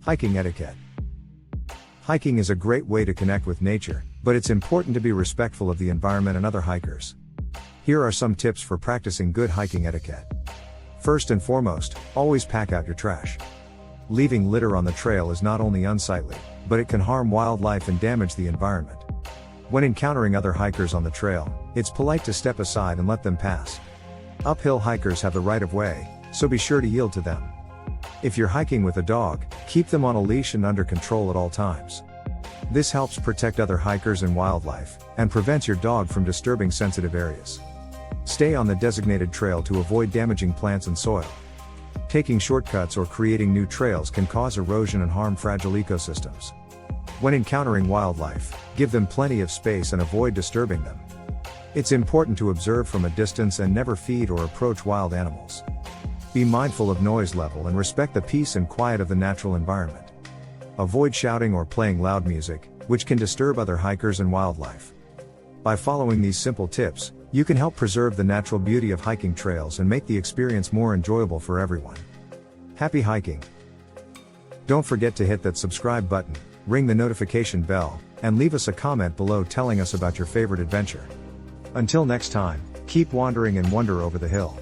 Hiking etiquette. Hiking is a great way to connect with nature, but it's important to be respectful of the environment and other hikers. Here are some tips for practicing good hiking etiquette. First and foremost, always pack out your trash. Leaving litter on the trail is not only unsightly, but it can harm wildlife and damage the environment. When encountering other hikers on the trail, it's polite to step aside and let them pass. Uphill hikers have the right of way, so be sure to yield to them. If you're hiking with a dog, keep them on a leash and under control at all times. This helps protect other hikers and wildlife, and prevents your dog from disturbing sensitive areas. Stay on the designated trail to avoid damaging plants and soil. Taking shortcuts or creating new trails can cause erosion and harm fragile ecosystems. When encountering wildlife, give them plenty of space and avoid disturbing them. It's important to observe from a distance and never feed or approach wild animals. Be mindful of noise level and respect the peace and quiet of the natural environment. Avoid shouting or playing loud music, which can disturb other hikers and wildlife. By following these simple tips, you can help preserve the natural beauty of hiking trails and make the experience more enjoyable for everyone. Happy hiking! Don't forget to hit that subscribe button, ring the notification bell, and leave us a comment below telling us about your favorite adventure. Until next time, keep wandering and wonder over the hill.